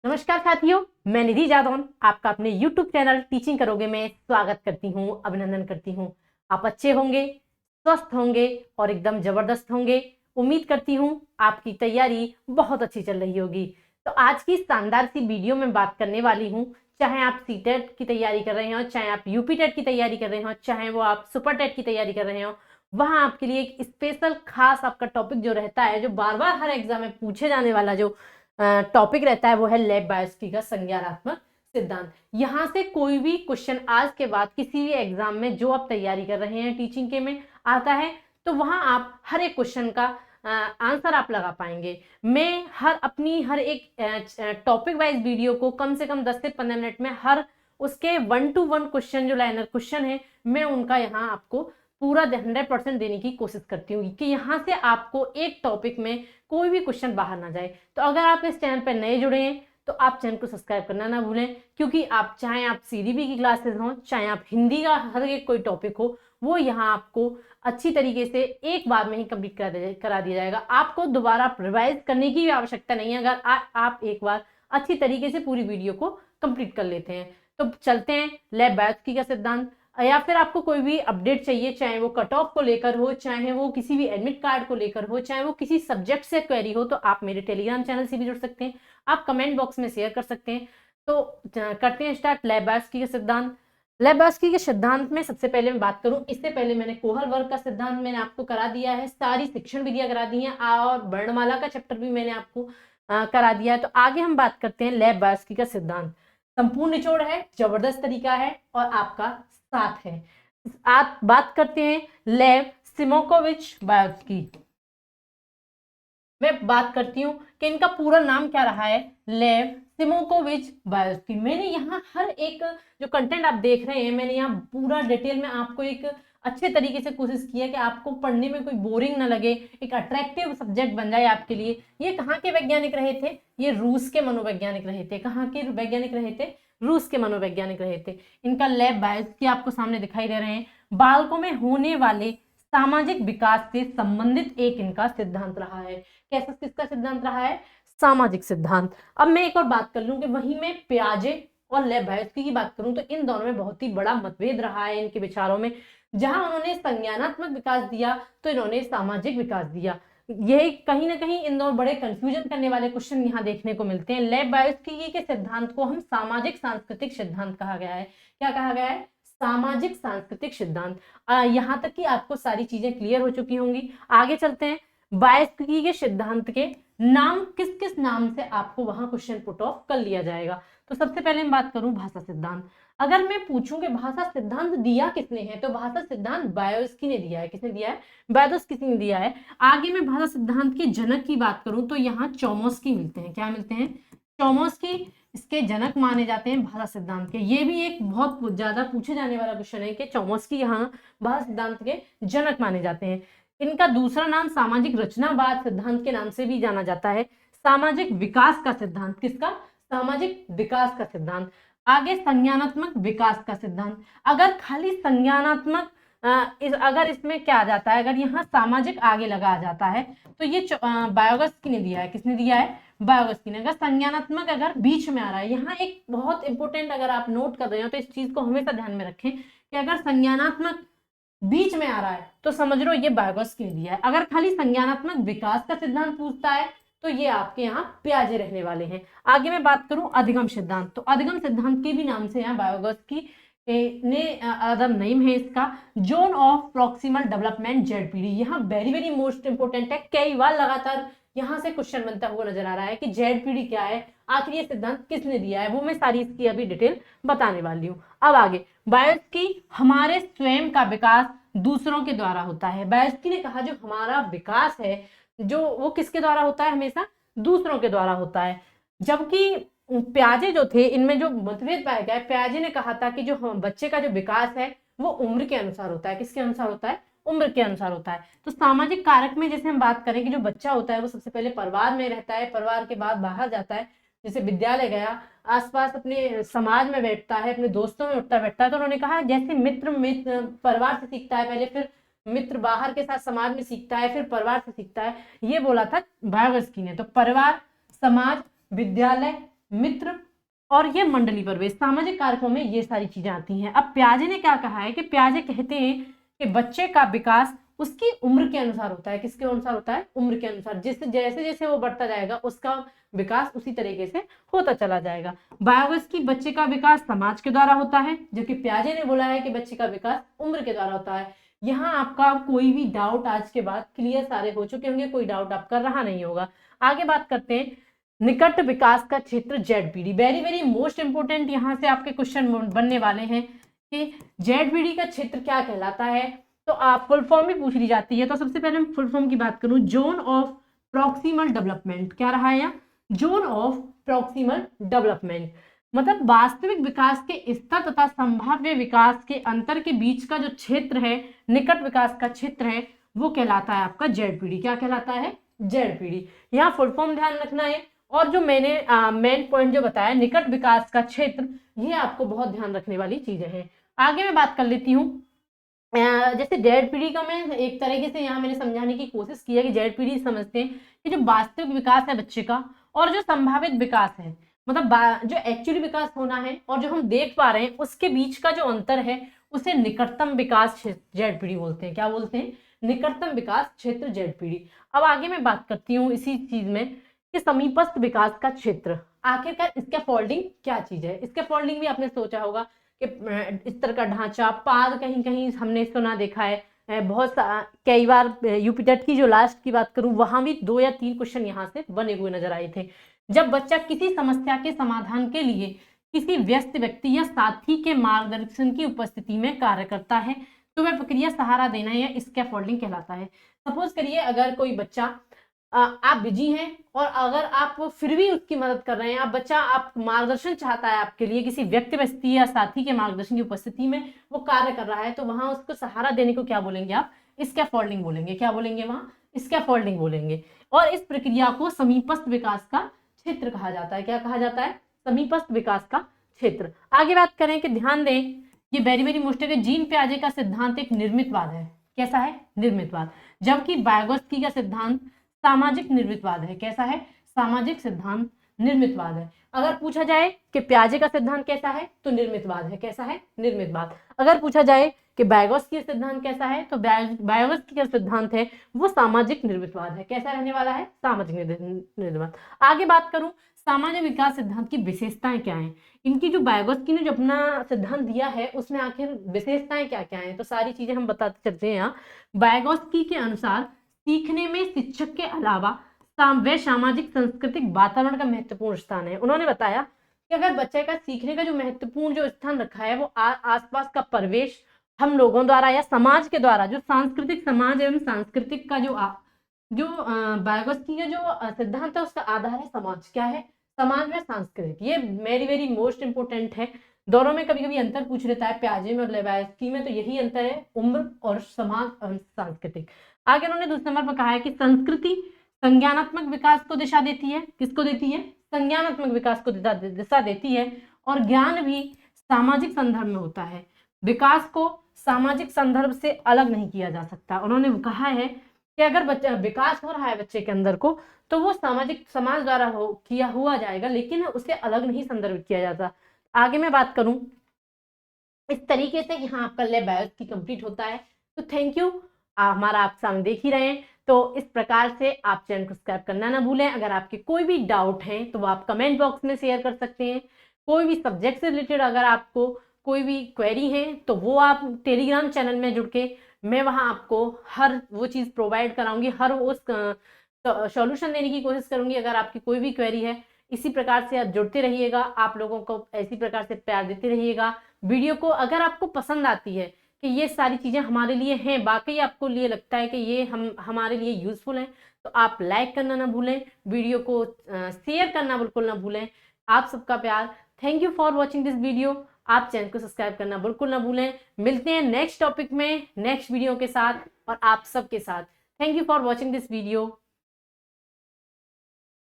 नमस्कार साथियों, मैं निधि जादौन आपका अपने YouTube चैनल टीचिंग करोगे में स्वागत करती हूँ, अभिनंदन करती हूँ। आप अच्छे होंगे, स्वस्थ होंगे और एकदम जबरदस्त होंगे। उम्मीद करती हूँ आपकी तैयारी बहुत अच्छी चल रही होगी। तो आज की शानदार सी वीडियो में बात करने वाली हूँ, चाहे आप सीटेट की तैयारी कर रहे हो, चाहे आप यूपी टेट की तैयारी कर रहे हो, चाहे वो आप सुपर टेट की तैयारी कर रहे हो, वहां आपके लिए एक स्पेशल खास आपका टॉपिक जो रहता है, जो बार बार हर एग्जाम में पूछे जाने वाला जो टॉपिक रहता है, वो है लैब बायोस्फीयर का संज्ञानात्मक सिद्धांत। यहां से कोई भी क्वेश्चन आज के बाद किसी भी एग्जाम में जो आप तैयारी कर रहे हैं टीचिंग के में आता है, तो वहां आप हर एक क्वेश्चन का आंसर आप लगा पाएंगे। मैं हर एक टॉपिक वाइज वीडियो को कम से कम 10 से 15 मिनट में हर उसके 1 to 1 क्वेश्चन जो लाइनर क्वेश्चन है, मैं उनका यहाँ आपको पूरा 100% देने की कोशिश करती हूँ कि यहाँ से आपको एक टॉपिक में कोई भी क्वेश्चन बाहर ना जाए। तो अगर आप इस चैनल पर नए जुड़े हैं तो आप चैनल को सब्सक्राइब करना ना भूलें, क्योंकि आप चाहे आप सीडीबी की क्लासेस हो, चाहे आप हिंदी का हर एक कोई टॉपिक हो, वो यहाँ आपको अच्छी तरीके से एक बार में ही कंप्लीट करा दिया जाएगा। आपको दोबारा रिवाइज करने की भी आवश्यकता नहीं है अगर आप एक बार अच्छी तरीके से पूरी वीडियो को कंप्लीट कर लेते हैं। तो चलते हैं लैब बायोस्फीयर का सिद्धांत। या फिर आपको कोई भी अपडेट चाहिए, चाहे वो कट ऑफ को लेकर हो, चाहे वो किसी भी एडमिट कार्ड को लेकर हो, चाहे वो किसी सब्जेक्ट से क्वेरी हो, तो आप मेरे टेलीग्राम चैनल से भी जुड़ सकते हैं, आप कमेंट बॉक्स में शेयर कर सकते हैं। तो करते हैं स्टार्ट लैब बायोस्फीयर का सिद्धांत। लैब बायोस्फीयर के सिद्धांत में सबसे पहले मैं बात करूं, इससे पहले मैंने कोहल वर्ग का सिद्धांत मैंने आपको करा दिया है, सारी शिक्षण विधियां करा दी हैं और वर्णमाला का चैप्टर भी मैंने आपको करा दिया है। तो आगे हम बात करते हैं लैब बायोस्फीयर का सिद्धांत। संपूर्ण निचोड़ है, जबरदस्त तरीका है और आपका साथ है। आप बात करते हैं लेव सिमोकोविच बायोस्की। मैं बात करती हूँ कि इनका पूरा नाम क्या रहा है, लेव सिमोकोविच बायोस्की। मैंने यहाँ हर एक जो कंटेंट आप देख रहे हैं, मैंने यहाँ पूरा डिटेल में आपको एक अच्छे तरीके से कोशिश की है कि आपको पढ़ने में कोई बोरिंग ना लगे, एक अट्रैक्टिव सब्जेक्ट बन जाए आपके लिए। ये कहाँ के वैज्ञानिक रहे थे? ये रूस के मनोवैज्ञानिक रहे थे। कहाँ के वैज्ञानिक रहे थे? रूस के मनोवैज्ञानिक रहे थे। इनका लैब बायोस्की आपको सामने दिखाई दे रहे हैं। बालकों में होने वाले सामाजिक विकास से संबंधित एक इनका सिद्धांत रहा है। कैसा किसका सिद्धांत रहा है? सामाजिक सिद्धांत। अब मैं एक और बात कर लूं कि वहीं में पियाजे और लेव बायोस्की की बात करूं तो इन दोनों में बहुत ही बड़ा मतभेद रहा है इनके विचारों में। जहां उन्होंने संज्ञानात्मक विकास दिया तो इन्होंने सामाजिक विकास दिया। यही कहीं ना कहीं इन दोनों बड़े कंफ्यूजन करने वाले क्वेश्चन यहाँ देखने को मिलते हैं। लेव बायोस्की के सिद्धांत को हम सामाजिक सांस्कृतिक सिद्धांत कहा गया है। क्या कहा गया है? सामाजिक सांस्कृतिक सिद्धांत। यहाँ तक कि आपको सारी चीजें क्लियर हो चुकी होंगी। आगे चलते हैं। बायोस्की के सिद्धांत के नाम किस किस नाम से आपको वहां क्वेश्चन पुट ऑफ कर लिया जाएगा। तो सबसे पहले मैं बात करूं भाषा सिद्धांत। अगर मैं पूछूं कि भाषा सिद्धांत दिया किसने है, तो भाषा सिद्धांत बायोस्की ने दिया है। किसने दिया है? बायोस्की ने दिया है। आगे मैं भाषा सिद्धांत के जनक की बात करूं तो यहाँ चोमस्की मिलते हैं। क्या मिलते हैं? चोमस्की इसके जनक माने जाते हैं भाषा सिद्धांत के। ये भी एक बहुत ज्यादा पूछे जाने वाला क्वेश्चन है कि चोमस्की यहाँ भाषा सिद्धांत के जनक माने जाते हैं। इनका दूसरा नाम सामाजिक रचनावाद सिद्धांत के नाम से भी जाना जाता है। सामाजिक विकास का सिद्धांत। किसका? सामाजिक विकास का सिद्धांत। आगे संज्ञानात्मक विकास का सिद्धांत। अगर खाली संज्ञानात्मक अगर इसमें क्या आ जाता है, अगर यहाँ सामाजिक आगे लगा जाता है तो ये बायोस्की ने दिया है। किसने दिया है? बायोस्की ने। अगर संज्ञानात्मक अगर बीच में आ रहा है, यहाँ एक बहुत इंपॉर्टेंट अगर आप नोट कर रहे हो तो इस चीज को हमेशा ध्यान में रखें कि अगर संज्ञानात्मक बीच में आ रहा है तो समझ लो ये बायोस्की ने दिया है। अगर खाली संज्ञानात्मक विकास का सिद्धांत पूछता है तो ये आपके यहाँ पियाजे रहने वाले हैं। आगे मैं बात करूं अधिगम सिद्धांत, तो अधिगम सिद्धांत के भी नाम से यहाँ बायोस्की ने अदर नेम है इसका, zone of proximal development ZPD. यहाँ वेरी वेरी मोस्ट इंपोर्टेंट है, कई बार लगातार यहाँ से क्वेश्चन बनता हुआ नजर आ रहा है कि जेडपीडी क्या है, आखिर ये सिद्धांत किसने दिया है, वो मैं सारी इसकी अभी डिटेल बताने वाली हूँ। अब आगे बायोस्की हमारे स्वयं का विकास दूसरों के द्वारा होता है। बायोस्की ने कहा जो हमारा विकास है जो वो किसके द्वारा होता है? हमेशा दूसरों के द्वारा होता है। जबकि प्याजे जो थे इनमें जो मतभेद पाया गया है, प्याजे ने कहा था कि जो बच्चे का जो विकास है वो उम्र के अनुसार होता है। किसके अनुसार होता है? उम्र के अनुसार होता है। तो सामाजिक कारक में जैसे हम बात करें कि जो बच्चा होता है वो सबसे पहले परिवार में रहता है, परिवार के बाद बाहर जाता है, जैसे विद्यालय गया, आसपास अपने समाज में बैठता है, अपने दोस्तों में उठता बैठता है। तो उन्होंने कहा जैसे मित्र परिवार से सीखता है पहले, फिर मित्र बाहर के साथ समाज में सीखता है, फिर परिवार से सीखता है, ये बोला था बायोस्की ने। तो परिवार, समाज, विद्यालय, मित्र और ये मंडली प्रवेश, सामाजिक कारकों में ये सारी चीजें आती हैं। अब पियाजे ने क्या कहा है कि पियाजे कहते हैं कि बच्चे का विकास उसकी उम्र के अनुसार होता है। किसके अनुसार होता है? उम्र के अनुसार। जैसे जैसे जैसे वो बढ़ता जाएगा उसका विकास उसी तरीके से होता चला जाएगा। बायोगस की बच्चे का विकास समाज के द्वारा होता है, जबकि पियाजे ने बोला है कि बच्चे का विकास उम्र के द्वारा होता है। यहाँ आपका कोई भी डाउट आज के बाद क्लियर सारे हो चुके होंगे, कोई डाउट आपका रहा नहीं होगा। आगे बात करते हैं निकट विकास का क्षेत्र ZPD. Very very most important यहाँ से आपके क्वेश्चन बनने वाले हैं कि जेडपीडी का क्षेत्र क्या कहलाता है। तो आप फुल फॉर्म भी पूछ ली जाती है। तो सबसे पहले मैं फुल फॉर्म की बात करूं, जोन ऑफ प्रॉक्सिमल डेवलपमेंट। क्या रहा है यहाँ? जोन ऑफ प्रॉक्सिमल डेवलपमेंट मतलब वास्तविक विकास के स्तर तथा संभाव्य विकास के अंतर के बीच का जो क्षेत्र है, निकट विकास का क्षेत्र है, वो कहलाता है आपका जेडपीडी। क्या कहलाता है? जेडपीडी। यहाँ फुल फॉर्म ध्यान रखना है। और जो मैंने मेन पॉइंट जो बताया निकट विकास का क्षेत्र, ये आपको बहुत ध्यान रखने वाली चीजें हैं। आगे मैं बात कर लेती हूँ। जैसे जेडपीडी का मैं एक तरीके से यहाँ मैंने समझाने की कोशिश की है कि जेडपीडी समझते हैं कि जो वास्तविक विकास है बच्चे का और जो संभावित विकास है, मतलब जो एक्चुअली विकास होना है और जो हम देख पा रहे हैं उसके बीच का जो अंतर है, उसे निकटतम विकास जेडपीडी बोलते हैं। क्या बोलते हैं? निकटतम विकास क्षेत्र जेडपीडी। अब आगे मैं बात करती हूँ इसी चीज में कि समीपस्थ विकास का क्षेत्र। आखिरकार स्कैफोल्डिंग क्या चीज है? स्कैफोल्डिंग भी आपने सोचा होगा कि इस तरह का ढांचा, पाद कहीं कहीं हमने सुना देखा है बहुत कई बार। यूपी टेट की जो लास्ट की बात करूं वहां भी 2 या 3 क्वेश्चन यहाँ से बने हुए नजर आए थे। जब बच्चा किसी समस्या के समाधान के लिए किसी व्यस्त व्यक्ति या साथी के मार्गदर्शन की उपस्थिति में कार्य करता है तो वह प्रक्रिया सहारा देना या स्कैफोल्डिंग कहलाता है। सपोज करिए अगर कोई बच्चा, आप बिजी हैं और अगर आप फिर भी उसकी मदद कर रहे हैं, आप बच्चा आप मार्गदर्शन चाहता है आपके लिए, किसी व्यक्ति या साथी के मार्गदर्शन की उपस्थिति में वो कार्य कर रहा है, तो वहां उसको सहारा देने को क्या बोलेंगे आप? स्कैफोल्डिंग बोलेंगे। क्या बोलेंगे? वहां स्कैफोल्डिंग बोलेंगे। और इस प्रक्रिया को समीपस्थ विकास का क्षेत्र कहा जाता है। क्या कहा जाता है? समीपस्थ विकास का क्षेत्र। आगे बात करें कि ध्यान दें, ये वेरी वेरी मोस्ट है, जीन पियाजे का सिद्धांत एक निर्मितवाद है। कैसा है? निर्मितवाद। जबकि वाइगोत्स्की का सिद्धांत सामाजिक निर्मितवाद है। कैसा है? सामाजिक सिद्धांत निर्मितवाद है। अगर पूछा जाए कि पियाजे का सिद्धांत कैसा है तो निर्मितवाद है। कैसा है? निर्मितवाद। अगर पूछा जाए कि वाइगोत्स्की का सिद्धांत कैसा है तो वाइगोत्स्की का सिद्धांत है वो सामाजिक निर्मितवाद है। कैसा रहने वाला है? सामाजिक निर्मितवाद। आगे बात करूं सामान्य विकास सिद्धांत की विशेषताएं क्या हैं। इनकी जो वाइगोत्स्की ने जो अपना सिद्धांत दिया है उसमें आखिर विशेषताएं क्या क्या हैं, तो सारी चीजें हम बताते चलते हैं। यहाँ वाइगोत्स्की के अनुसार सीखने में शिक्षक के अलावा वे सामाजिक सांस्कृतिक वातावरण का महत्वपूर्ण स्थान है। उन्होंने बताया कि अगर बच्चे का सीखने का जो महत्वपूर्ण जो स्थान रखा है वो आसपास का परिवेश, हम लोगों द्वारा या समाज के द्वारा, जो सांस्कृतिक समाज एवं सांस्कृतिक का जो वाइगोत्स्की का जो सिद्धांत है उसका आधार है समाज। क्या है? समाज में सांस्कृतिक। ये वेरी वेरी मोस्ट इंपोर्टेंट है। दोनों में कभी कभी अंतर पूछ लेता है, पियाजे में और वाइगोत्स्की में, तो यही अंतर है, उम्र और समाज और सांस्कृतिक। आगे उन्होंने दूसरे नंबर पर कहा है कि संस्कृति संज्ञानात्मक विकास को दिशा देती है। किसको देती है? संज्ञानात्मक विकास को दिशा देती है। और ज्ञान भी सामाजिक संदर्भ में होता है। विकास को सामाजिक संदर्भ से अलग नहीं किया जा सकता। उन्होंने कहा है कि अगर बच्चा विकास हो रहा है बच्चे के अंदर को तो वो सामाजिक समाज द्वारा किया हुआ जाएगा, लेकिन उसे अलग नहीं संदर्भित किया जाता। आगे मैं बात करूं इस तरीके से यहाँ आपका लैब बायोलॉजी कंप्लीट होता है। तो थैंक यू। हमारा आप सामने देख ही रहे हैं, तो इस प्रकार से आप चैनल को सब्सक्राइब करना ना भूलें। अगर आपके कोई भी डाउट हैं तो वो आप कमेंट बॉक्स में शेयर कर सकते हैं। कोई भी सब्जेक्ट से रिलेटेड अगर आपको कोई भी क्वेरी है तो वो आप टेलीग्राम चैनल में जुड़ के, मैं वहाँ आपको हर वो चीज़ प्रोवाइड कराऊंगी, हर उस सॉल्यूशन देने की कोशिश करूंगी। अगर आपकी कोई भी क्वेरी है, इसी प्रकार से आप जुड़ते रहिएगा, आप लोगों को ऐसी प्रकार से प्यार देते रहिएगा। वीडियो को अगर आपको पसंद आती है कि ये सारी चीज़ें हमारे लिए हैं, वाकई आपको लिए लगता है कि ये हमारे लिए यूजफुल हैं, तो आप लाइक करना ना भूलें, वीडियो को शेयर करना बिल्कुल ना भूलें। आप सबका प्यार। Thank you for watching this video. आप चैनल को सब्सक्राइब करना बिल्कुल ना भूलें। मिलते हैं नेक्स्ट टॉपिक में नेक्स्ट वीडियो के साथ और आप सबके साथ। Thank you for watching this video.